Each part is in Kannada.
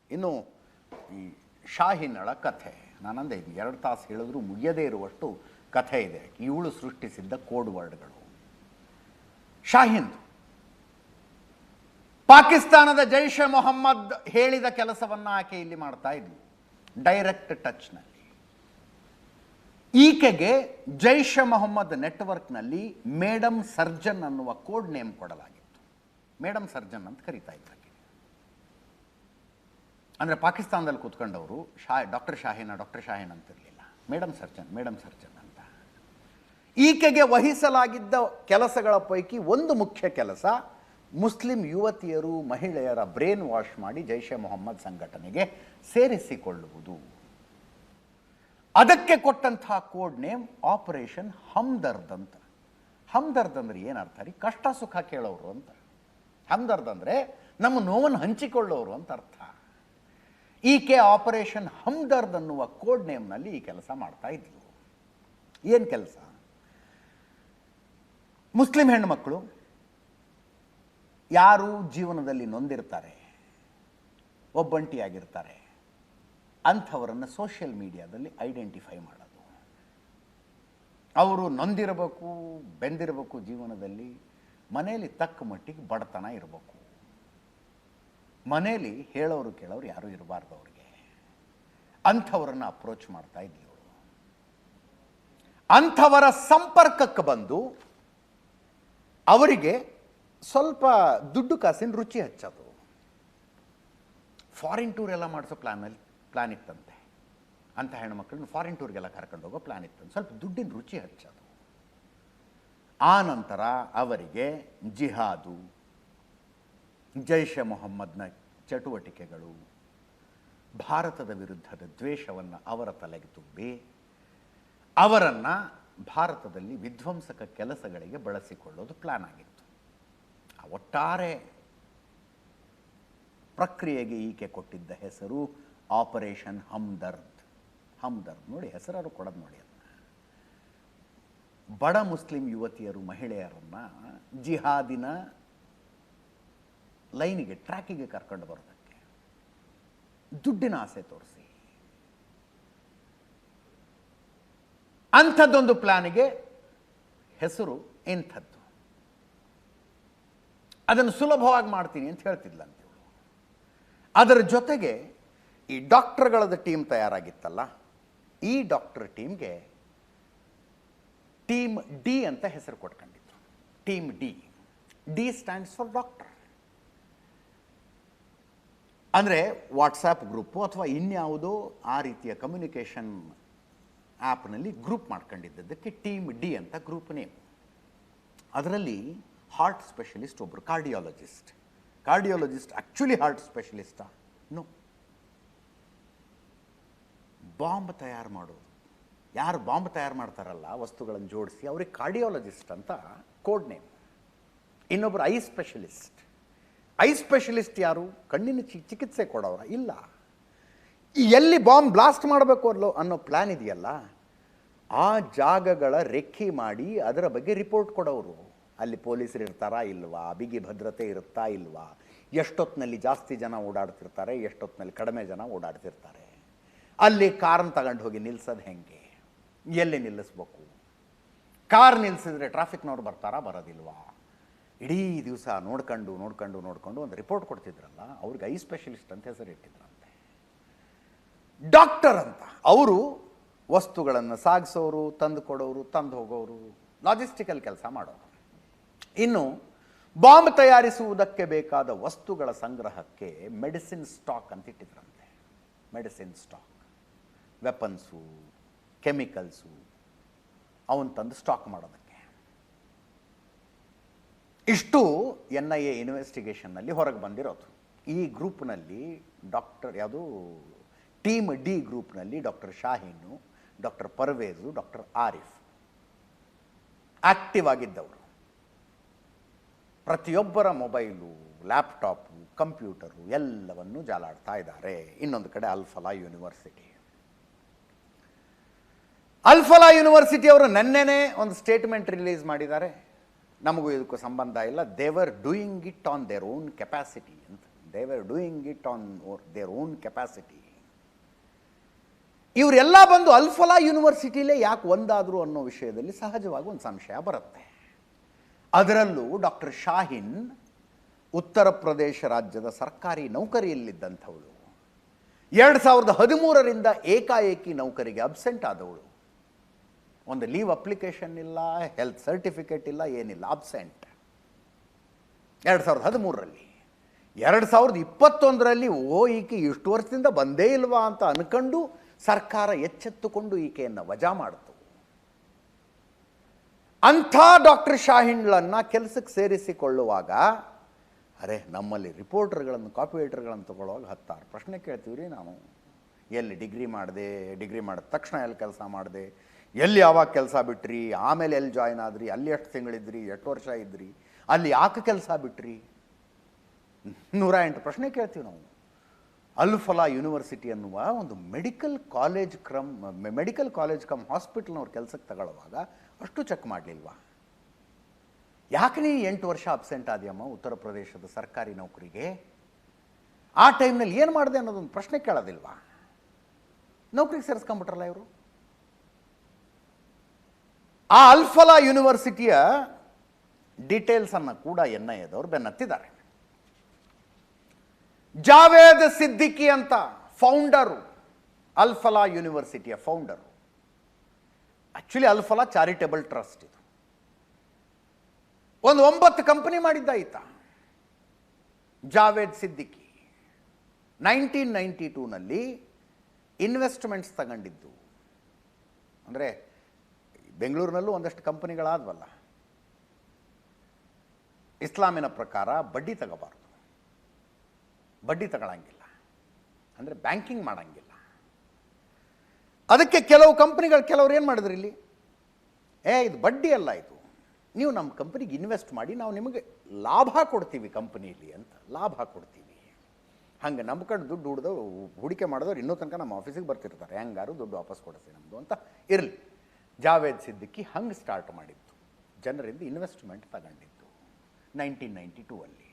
ಇನ್ನು ಈ ಶಾಹೀನಳ ಕಥೆ, ನಾನಂದೆ ಇದು 2 ತಾಸು ಹೇಳಿದ್ರು ಮುಗಿಯದೇ ಇರುವಷ್ಟು ಕಥೆ ಇದೆ. ಇವಳು ಸೃಷ್ಟಿಸಿದ್ದ ಕೋಡ್ ವರ್ಡ್ಗಳು. ಶಾಹೀನ್ ಪಾಕಿಸ್ತಾನದ ಜೈಷ್ ಎ ಮೊಹಮ್ಮದ್ ಹೇಳಿದ ಕೆಲಸವನ್ನು ಆಕೆ ಇಲ್ಲಿ ಮಾಡ್ತಾ ಇದ್ಲು, ಡೈರೆಕ್ಟ್ ಟಚ್ನಲ್ಲಿ. ಈಕೆಗೆ ಜೈಷ್ ಎ ಮೊಹಮ್ಮದ್ ನೆಟ್ವರ್ಕ್ನಲ್ಲಿ ಮೇಡಮ್ ಸರ್ಜನ್ ಅನ್ನುವ ಕೋಡ್ ನೇಮ್ ಕೊಡಲಾಗಿತ್ತು. ಮೇಡಮ್ ಸರ್ಜನ್ ಅಂತ ಕರೀತಾ ಇದ್ದಾರೆ. ಅಂದರೆ ಪಾಕಿಸ್ತಾನದಲ್ಲಿ ಕೂತ್ಕೊಂಡವರು ಡಾಕ್ಟರ್ ಶಾಹೀನ್ ಅಂತಿರಲಿಲ್ಲ, ಮೇಡಮ್ ಸರ್ಜನ್ ಅಂತ. ಈಕೆಗೆ ವಹಿಸಲಾಗಿದ್ದ ಕೆಲಸಗಳ ಪೈಕಿ ಒಂದು ಮುಖ್ಯ ಕೆಲಸ ಮುಸ್ಲಿಂ ಯುವತಿಯರು ಮಹಿಳೆಯರ ಬ್ರೇನ್ ವಾಶ್ ಮಾಡಿ ಜೈಷ್ ಎ ಮೊಹಮ್ಮದ್ ಸಂಘಟನೆಗೆ ಸೇರಿಸಿಕೊಳ್ಳುವುದು. ಅದಕ್ಕೆ ಕೊಟ್ಟಂತಹ ಕೋಡ್ ನೇಮ್ ಆಪರೇಷನ್ ಹಮ್ದರ್ದ್ ಅಂತ. ಹಮ್ದರ್ದ್ ಅಂದ್ರೆ ಏನರ್ಥ ರೀ? ಕಷ್ಟ ಸುಖ ಕೇಳೋರು ಅಂತ. ಹಮ್ದರ್ದ್ ಅಂದರೆ ನಮ್ಮ ನೋವನ್ನು ಹಂಚಿಕೊಳ್ಳೋರು ಅಂತ ಅರ್ಥ. ಈಕೆ ಆಪರೇಷನ್ ಹಮ್ದರ್ದ್ ಅನ್ನುವ ಕೋಡ್ ನೇಮ್ನಲ್ಲಿ ಈ ಕೆಲಸ ಮಾಡ್ತಾ ಇದ್ಲು. ಏನು ಕೆಲಸ? ಮುಸ್ಲಿಂ ಹೆಣ್ಣುಮಕ್ಕಳು ಯಾರು ಜೀವನದಲ್ಲಿ ನೊಂದಿರ್ತಾರೆ, ಒಬ್ಬಂಟಿಯಾಗಿರ್ತಾರೆ, ಅಂಥವರನ್ನು ಸೋಷಿಯಲ್ ಮೀಡಿಯಾದಲ್ಲಿ ಐಡೆಂಟಿಫೈ ಮಾಡೋದು. ಅವರು ನೊಂದಿರಬೇಕು, ಬೆಂದಿರಬೇಕು ಜೀವನದಲ್ಲಿ, ಮನೆಯಲ್ಲಿ ತಕ್ಕ ಮಟ್ಟಿಗೆ ಬಡತನ ಇರಬೇಕು, ಮನೆಯಲ್ಲಿ ಹೇಳೋರು ಕೇಳೋರು ಯಾರೂ ಇರಬಾರ್ದು ಅವ್ರಿಗೆ. ಅಂಥವರನ್ನು ಅಪ್ರೋಚ್ ಮಾಡ್ತಾ ಇದ್ಲು. ಅಂಥವರ ಸಂಪರ್ಕಕ್ಕೆ ಬಂದು ಅವರಿಗೆ ಸ್ವಲ್ಪ ದುಡ್ಡು ಕಾಸಿನ ರುಚಿ ಹಚ್ಚೋದು. ಫಾರಿನ್ ಟೂರ್ ಎಲ್ಲ ಮಾಡಿಸೋ ಪ್ಲಾನ್ ಇತ್ತಂತೆ. ಅಂಥ ಹೆಣ್ಮಕ್ಳನ್ನ ಫಾರಿನ್ ಟೂರ್ಗೆಲ್ಲ ಕರ್ಕೊಂಡು ಹೋಗೋ ಪ್ಲಾನ್ ಇತ್ತಂತೆ. ಸ್ವಲ್ಪ ದುಡ್ಡಿನ ರುಚಿ ಹಚ್ಚೋದು. ಆ ನಂತರ ಅವರಿಗೆ ಜಿಹಾದು, ಜೈಷ್ ಎ ಮೊಹಮ್ಮದ್ನ ಚಟುವಟಿಕೆಗಳು, ಭಾರತದ ವಿರುದ್ಧದ ದ್ವೇಷವನ್ನು ಅವರ ತಲೆಗೆ ತುಂಬಿ ಅವರನ್ನು ಭಾರತದಲ್ಲಿ ವಿಧ್ವಂಸಕ ಕೆಲಸಗಳಿಗೆ ಬಳಸಿಕೊಳ್ಳೋದು ಪ್ಲಾನ್ ಆಗಿತ್ತು. ಆ ಒಟ್ಟಾರೆ ಪ್ರಕ್ರಿಯೆಗೆ ಈಕೆ ಕೊಟ್ಟಿದ್ದ ಹೆಸರು ಆಪರೇಷನ್ ಹಮ್ದರ್ದ್. ಹಮ್ದರ್ದ್ ನೋಡಿ, ಹೆಸರಾರು ಕೊಡೋದು ನೋಡಿ. ಅದನ್ನ ಬಡ ಮುಸ್ಲಿಂ ಯುವತಿಯರು ಮಹಿಳೆಯರನ್ನು ಜಿಹಾದಿನ ಲೈನಿಗೆ, ಟ್ರ್ಯಾಕಿಗೆ ಕರ್ಕೊಂಡು ಬರೋದಕ್ಕೆ ದುಡ್ಡಿನ ಆಸೆ ತೋರಿಸಿ ಅಂಥದ್ದೊಂದು ಪ್ಲಾನಿಗೆ ಹೆಸರು ಎಂಥದ್ದು. ಅದನ್ನು ಸುಲಭವಾಗಿ ಮಾಡ್ತೀನಿ ಅಂತ ಹೇಳ್ತಿದ್ಲಂತೆ. ಅದರ ಜೊತೆಗೆ ಈ ಡಾಕ್ಟರ್ಗಳದ ಟೀಮ್ ತಯಾರಾಗಿತ್ತಲ್ಲ, ಈ ಡಾಕ್ಟರ್ ಟೀಮ್ಗೆ ಟೀಮ್ ಡಿ ಅಂತ ಹೆಸರು ಕೊಟ್ಕೊಂಡಿದ್ರು. Team D stands for doctor. ಅಂದರೆ ವಾಟ್ಸಾಪ್ ಗ್ರೂಪು ಅಥವಾ ಇನ್ಯಾವುದೋ ಆ ರೀತಿಯ ಕಮ್ಯುನಿಕೇಷನ್ ಆ್ಯಪ್ನಲ್ಲಿ ಗ್ರೂಪ್ ಮಾಡ್ಕೊಂಡಿದ್ದಕ್ಕೆ ಟೀಮ್ ಡಿ ಅಂತ ಗ್ರೂಪ್ ನೇಮ್. ಅದರಲ್ಲಿ ಹಾರ್ಟ್ ಸ್ಪೆಷಲಿಸ್ಟ್ ಒಬ್ಬರು, ಕಾರ್ಡಿಯಾಲಜಿಸ್ಟ್ ಆ್ಯಕ್ಚುಲಿ ಹಾರ್ಟ್ ಸ್ಪೆಷಲಿಸ್ಟಾ? ನೋ. ಬಾಂಬ್ ತಯಾರು ಮಾಡೋದು, ಯಾರು ಬಾಂಬ್ ತಯಾರು ಮಾಡ್ತಾರಲ್ಲ ವಸ್ತುಗಳನ್ನು ಜೋಡಿಸಿ, ಅವ್ರಿಗೆ ಕಾರ್ಡಿಯಾಲಜಿಸ್ಟ್ ಅಂತ ಕೋಡ್ ನೇಮ್. ಇನ್ನೊಬ್ಬರು ಐ ಸ್ಪೆಷಲಿಸ್ಟ್ ಯಾರು? ಕಣ್ಣಿನ ಚಿಕಿತ್ಸೆ ಕೊಡೋರ? ಇಲ್ಲ. ಎಲ್ಲಿ ಬಾಂಬ್ ಬ್ಲಾಸ್ಟ್ ಮಾಡಬೇಕು ಅನ್ನೋ ಪ್ಲ್ಯಾನ್ ಇದೆಯಲ್ಲ, ಆ ಜಾಗಗಳ ರೆಕ್ಕಿ ಮಾಡಿ ಅದರ ಬಗ್ಗೆ ರಿಪೋರ್ಟ್ ಕೊಡೋರು. ಅಲ್ಲಿ ಪೊಲೀಸರು ಇರ್ತಾರಾ ಇಲ್ವಾ, ಬಿಗಿ ಭದ್ರತೆ ಇರುತ್ತಾ ಇಲ್ವಾ, ಎಷ್ಟೊತ್ತಿನಲ್ಲಿ ಜಾಸ್ತಿ ಜನ ಓಡಾಡ್ತಿರ್ತಾರೆ, ಎಷ್ಟೊತ್ತಿನಲ್ಲಿ ಕಡಿಮೆ ಜನ ಓಡಾಡ್ತಿರ್ತಾರೆ, ಅಲ್ಲಿ ಕಾರನ್ನು ತಗೊಂಡು ಹೋಗಿ ನಿಲ್ಲಿಸೋದು ಹೆಂಗೆ, ಎಲ್ಲಿ ನಿಲ್ಲಿಸ್ಬೇಕು, ಕಾರ್ ನಿಲ್ಲಿಸಿದ್ರೆ ಟ್ರಾಫಿಕ್ನವ್ರು ಬರ್ತಾರಾ ಬರೋದಿಲ್ವಾ, ಇಡೀ ದಿವಸ ನೋಡ್ಕೊಂಡು ಒಂದು ರಿಪೋರ್ಟ್ ಕೊಡ್ತಿದ್ರಲ್ಲ, ಅವ್ರಿಗೆ ಐ ಸ್ಪೆಷಲಿಸ್ಟ್ ಅಂತ ಹೆಸರು ಇಟ್ಟಿದ್ರಂತೆ. ಡಾಕ್ಟರ್ ಅಂತ ಅವರು ವಸ್ತುಗಳನ್ನು ಸಾಗಿಸೋರು, ತಂದು ಕೊಡೋರು, ತಂದು ಹೋಗೋರು, ಲಾಜಿಸ್ಟಿಕಲ್ ಕೆಲಸ ಮಾಡೋರು. ಇನ್ನು ಬಾಂಬ್ ತಯಾರಿಸುವುದಕ್ಕೆ ಬೇಕಾದ ವಸ್ತುಗಳ ಸಂಗ್ರಹಕ್ಕೆ ಮೆಡಿಸಿನ್ ಸ್ಟಾಕ್ ಅಂತ ಇಟ್ಟಿದ್ರಂತೆ. ಮೆಡಿಸಿನ್ ಸ್ಟಾಕ್, ವೆಪನ್ಸು, ಕೆಮಿಕಲ್ಸು ಅವನು ತಂದು ಸ್ಟಾಕ್ ಮಾಡೋದಕ್ಕೆ. ಇಷ್ಟು NIA ಇನ್ವೆಸ್ಟಿಗೇಷನ್ನಲ್ಲಿ ಹೊರಗೆ ಬಂದಿರೋದು. ಈ ಗ್ರೂಪ್ನಲ್ಲಿ ಟೀಮ್ ಡಿ ಗ್ರೂಪ್ನಲ್ಲಿ doctor Shaheen, doctor Parvez, doctor Arif active ಆಗಿದ್ದವರು. ಪ್ರತಿಯೊಬ್ಬರ ಮೊಬೈಲು, ಲ್ಯಾಪ್ಟಾಪು, ಕಂಪ್ಯೂಟರು ಎಲ್ಲವನ್ನೂ ಜಾಲಾಡ್ತಾ ಇದ್ದಾರೆ. ಇನ್ನೊಂದು ಕಡೆ ಅಲ್ಫಲಾ ಯೂನಿವರ್ಸಿಟಿ ಅವರು ನೆನ್ನೆನೇ ಒಂದು ಸ್ಟೇಟ್ಮೆಂಟ್ ರಿಲೀಸ್ ಮಾಡಿದ್ದಾರೆ. ನಮಗೂ ಇದಕ್ಕೂ ಸಂಬಂಧ ಇಲ್ಲ, they're doing it on their own capacity ಅಂತ. They doing it on their own capacity. ಇವರೆಲ್ಲ ಬಂದು ಅಲ್ಫಲಾ ಯೂನಿವರ್ಸಿಟಿಲೇ ಯಾಕೆ ಒಂದಾದರು ಅನ್ನೋ ವಿಷಯದಲ್ಲಿ ಸಹಜವಾಗಿ ಒಂದು ಸಂಶಯ ಬರುತ್ತೆ. ಅದರಲ್ಲೂ ಡಾಕ್ಟರ್ ಶಾಹಿನ್ ಉತ್ತರ ಪ್ರದೇಶ ರಾಜ್ಯದ ಸರ್ಕಾರಿ ನೌಕರಿಯಲ್ಲಿದ್ದಂಥವಳು, 2013ರಿಂದ ಏಕಾಏಕಿ ನೌಕರಿಗೆ ಅಬ್ಸೆಂಟ್ ಆದವಳು. ಒಂದು ಲೀವ್ ಅಪ್ಲಿಕೇಶನ್ ಇಲ್ಲ, ಹೆಲ್ತ್ ಸರ್ಟಿಫಿಕೇಟ್ ಇಲ್ಲ, ಏನಿಲ್ಲ, ಅಬ್ಸೆಂಟ್ 2013ರಲ್ಲಿ. 2021ರಲ್ಲಿ ಈಕೆ ಇಷ್ಟು ವರ್ಷದಿಂದ ಬಂದೇ ಇಲ್ವಾ ಅಂತ ಅನ್ಕೊಂಡು ಸರ್ಕಾರ ಎಚ್ಚೆತ್ತುಕೊಂಡು ಈಕೆಯನ್ನು ವಜಾ ಮಾಡಿತು. ಅಂಥ ಡಾಕ್ಟರ್ ಶಾಹಿನ್ಗಳನ್ನು ಕೆಲಸಕ್ಕೆ ಸೇರಿಸಿಕೊಳ್ಳುವಾಗ ಅರೆ ನಮ್ಮಲ್ಲಿ ರಿಪೋರ್ಟರ್ಗಳನ್ನು, ಕಾಪಿ ರೈಟರ್ಗಳನ್ನು ತಗೊಳ್ಳುವಾಗ 10 ಪ್ರಶ್ನೆ ಕೇಳ್ತೀವಿ ರೀ ನಾವು. ಎಲ್ಲಿ ಡಿಗ್ರಿ ಮಾಡಿದೆ, ಡಿಗ್ರಿ ಮಾಡಿದ ತಕ್ಷಣ ಎಲ್ಲಿ ಕೆಲಸ ಮಾಡಿದೆ, ಎಲ್ಲಿ ಯಾವಾಗ ಕೆಲಸ ಬಿಟ್ರಿ, ಆಮೇಲೆ ಎಲ್ಲಿ ಜಾಯ್ನ್ ಆದ್ರಿ, ಅಲ್ಲಿ ಎಷ್ಟು ತಿಂಗಳಿದ್ರಿ, ಎಷ್ಟು ವರ್ಷ ಇದ್ರಿ, ಅಲ್ಲಿ ಯಾಕೆ ಕೆಲಸ ಬಿಟ್ರಿ, 108 ಪ್ರಶ್ನೆ ಕೇಳ್ತೀವಿ ನಾವು. ಅಲ್ಫಲಾ ಯೂನಿವರ್ಸಿಟಿ ಅನ್ನುವ ಒಂದು ಮೆಡಿಕಲ್ ಕಾಲೇಜ್ ಕಮ್ ಹಾಸ್ಪಿಟಲ್ನವ್ರು ಕೆಲಸಕ್ಕೆ ತಗೊಳ್ಳುವಾಗ ಅಷ್ಟು ಚೆಕ್ ಮಾಡಲಿಲ್ವಾ? ಯಾಕೆ ನೀ 8 ವರ್ಷ ಅಬ್ಸೆಂಟ್ ಆದ್ಯಮ್ಮ ಉತ್ತರ ಪ್ರದೇಶದ ಸರ್ಕಾರಿ ನೌಕರಿಗೆ? ಆ ಟೈಮ್ನಲ್ಲಿ ಏನು ಮಾಡಿದೆ ಅನ್ನೋದೊಂದು ಪ್ರಶ್ನೆ ಕೇಳೋದಿಲ್ವಾ? ನೌಕರಿಗೆ ಸೇರಿಸ್ಕೊಂಡ್ಬಿಟ್ರಲ್ಲ ಇವರು. ಆ ಅಲ್ಫಲಾ ಯೂನಿವರ್ಸಿಟಿಯ ಡೀಟೇಲ್ಸನ್ನು ಕೂಡ NIAದವರು ಬೆನ್ನತ್ತಿದ್ದಾರೆ. ಜಾವೇದ್ ಸಿದ್ದಿಕಿ ಅಂತ ಫೌಂಡರು, ಅಲ್ಫಲಾ ಯೂನಿವರ್ಸಿಟಿಯ founder. Actually Alfalah charitable trust ಇದು. ಒಂದು 9 ಕಂಪನಿ ಮಾಡಿದ್ದ ಈತ ಜಾವೇದ್ ಸಿದ್ದಿಕಿ. 1992ನಲ್ಲಿ ಇನ್ವೆಸ್ಟ್ಮೆಂಟ್ಸ್ ತಗೊಂಡಿದ್ದು. ಅಂದರೆ ಬೆಂಗಳೂರಿನಲ್ಲೂ ಒಂದಷ್ಟು ಕಂಪನಿಗಳಾದ್ವಲ್ಲ. ಇಸ್ಲಾಮಿನ ಪ್ರಕಾರ ಬಡ್ಡಿ ತಗೋಬಾರ್ದು, ಬಡ್ಡಿ ತಗೊಳ್ಳಂಗಿಲ್ಲ, ಅಂದರೆ ಬ್ಯಾಂಕಿಂಗ್ ಮಾಡಂಗಿಲ್ಲ. ಅದಕ್ಕೆ ಕೆಲವು ಕಂಪನಿಗಳು, ಕೆಲವ್ರು ಏನು ಮಾಡಿದ್ರು ಇಲ್ಲಿ, ಇದು ಬಡ್ಡಿ ಅಲ್ಲ, ಇದು ನೀವು ನಮ್ಮ ಕಂಪನಿಗೆ ಇನ್ವೆಸ್ಟ್ ಮಾಡಿ ನಾವು ನಿಮಗೆ ಲಾಭ ಕೊಡ್ತೀವಿ ಕಂಪನಿಯಲ್ಲಿ ಅಂತ, ಲಾಭ ಕೊಡ್ತೀವಿ. ಹಂಗೆ ನಂಬ್ಕೊಂಡು ದುಡ್ಡು ಹೂಡಿಕೆ ಮಾಡಿದವ್ರು ಇನ್ನೂ ತನಕ ನಮ್ಮ ಆಫೀಸಿಗೆ ಬರ್ತಿರ್ತಾರೆ, ಹೆಂಗಾರು ದುಡ್ಡು ವಾಪಸ್ ಕೊಡಿಸಿ ನಮ್ಮದು ಅಂತ ಇರಲಿ. ಜಾವೇದ್ ಸಿದ್ದಿಕಿ ಹಂಗೆ ಸ್ಟಾರ್ಟ್ ಮಾಡಿದ್ದು, ಜನರಿಂದ ಇನ್ವೆಸ್ಟ್ಮೆಂಟ್ ತಗೊಂಡಿದ್ದು 1992ಅಲ್ಲಿ.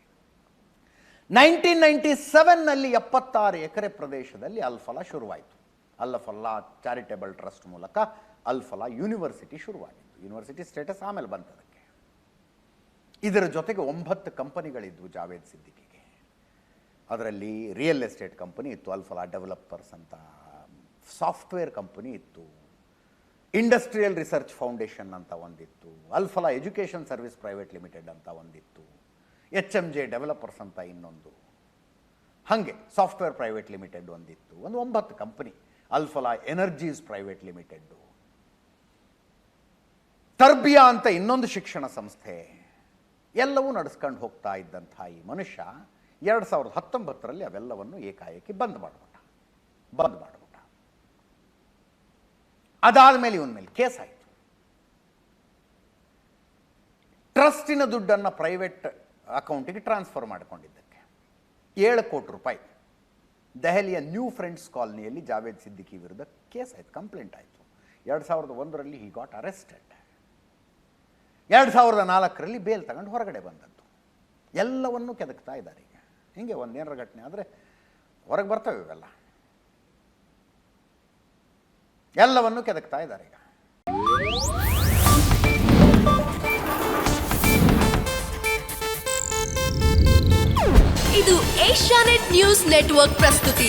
1997ನಲ್ಲಿ 76 ಎಕರೆ ಪ್ರದೇಶದಲ್ಲಿ ಅಲ್ಫಲಾ ಶುರುವಾಯಿತು. ಅಲ್ಫಲಾ ಚಾರಿಟೇಬಲ್ ಟ್ರಸ್ಟ್ ಮೂಲಕ ಅಲ್ಫಲಾ ಯೂನಿವರ್ಸಿಟಿ ಶುರುವಾಗಿತ್ತು. ಯೂನಿವರ್ಸಿಟಿ ಸ್ಟೇಟಸ್ ಆಮೇಲೆ ಬಂತದಕ್ಕೆ. ಇದರ ಜೊತೆಗೆ 9 ಕಂಪನಿಗಳಿದ್ವು ಜಾವೇದ್ ಸಿದ್ದಿಕಿಗೆ. ಅದರಲ್ಲಿ ರಿಯಲ್ ಎಸ್ಟೇಟ್ ಕಂಪನಿ ಇತ್ತು, ಅಲ್ಫಲಾ ಡೆವಲಪರ್ಸ್ ಅಂತ, ಸಾಫ್ಟ್ವೇರ್ ಕಂಪನಿ ಇತ್ತು, ಇಂಡಸ್ಟ್ರಿಯಲ್ ರಿಸರ್ಚ್ ಫೌಂಡೇಶನ್ ಅಂತ ಒಂದಿತ್ತು, ಅಲ್ಫಲಾ ಎಜುಕೇಷನ್ ಸರ್ವಿಸ್ ಪ್ರೈವೇಟ್ ಲಿಮಿಟೆಡ್ ಅಂತ ಒಂದಿತ್ತು, HMJ ಡೆವಲಪರ್ಸ್ ಅಂತ ಇನ್ನೊಂದು, ಹಾಗೆ ಸಾಫ್ಟ್ವೇರ್ ಪ್ರೈವೇಟ್ ಲಿಮಿಟೆಡ್ ಒಂದಿತ್ತು. ಒಂದು 9 ಕಂಪನಿ. ಅಲ್ಫಲಾ ಎನರ್ಜೀಸ್ ಪ್ರೈವೇಟ್ ಲಿಮಿಟೆಡ್, ತರ್ಬಿಯಾ ಅಂತ ಇನ್ನೊಂದು ಶಿಕ್ಷಣ ಸಂಸ್ಥೆ, ಎಲ್ಲವೂ ನಡೆಸ್ಕೊಂಡು ಹೋಗ್ತಾ ಇದ್ದಂಥ ಈ ಮನುಷ್ಯ 2019ರಲ್ಲಿ ಅವೆಲ್ಲವನ್ನು ಏಕಾಏಕಿ ಬಂದ್ ಮಾಡಿಬಿಟ್ಟ. ಅದಾದ ಮೇಲೆ ಇವನ ಮೇಲೆ ಕೇಸ್ ಆಯಿತು. ಟ್ರಸ್ಟಿನ ದುಡ್ಡನ್ನು ಪ್ರೈವೇಟ್ ಅಕೌಂಟಿಗೆ ಟ್ರಾನ್ಸ್ಫರ್ ಮಾಡಿಕೊಂಡಿದ್ದಕ್ಕೆ 7 ಕೋಟಿ ರೂಪಾಯಿ ದೆಹಲಿಯ ನ್ಯೂ ಫ್ರೆಂಡ್ಸ್ ಕಾಲನಿಯಲ್ಲಿ ಜಾವೇದ್ ಸಿದ್ದಿಕಿ ವಿರುದ್ಧ ಕೇಸ್ ಆಯಿತು, ಕಂಪ್ಲೇಂಟ್ ಆಯಿತು. 2001ರಲ್ಲಿ ಹಿ ಗಾಟ್ ಅರೆಸ್ಟೆಡ್. 2004ರಲ್ಲಿ ಬೇಲ್ ತಗೊಂಡು ಹೊರಗಡೆ ಬಂದದ್ದು. ಎಲ್ಲವನ್ನೂ ಕೆದಕ್ತಾ ಇದ್ದಾರೆ ಈಗ. ಹಿಂಗೆ ಒಂದೇನರ ಘಟನೆ ಆದರೆ ಹೊರಗೆ ಬರ್ತವೆ ಇವೆಲ್ಲ, ಎಲ್ಲವನ್ನೂ ಕೆದಕ್ತಾ ಇದ್ದಾರೆ ಈಗ. ಇದು ಏಷ್ಯಾನೆಟ್ ನ್ಯೂಸ್ ನೆಟ್ವರ್ಕ್ ಪ್ರಸ್ತುತಿ.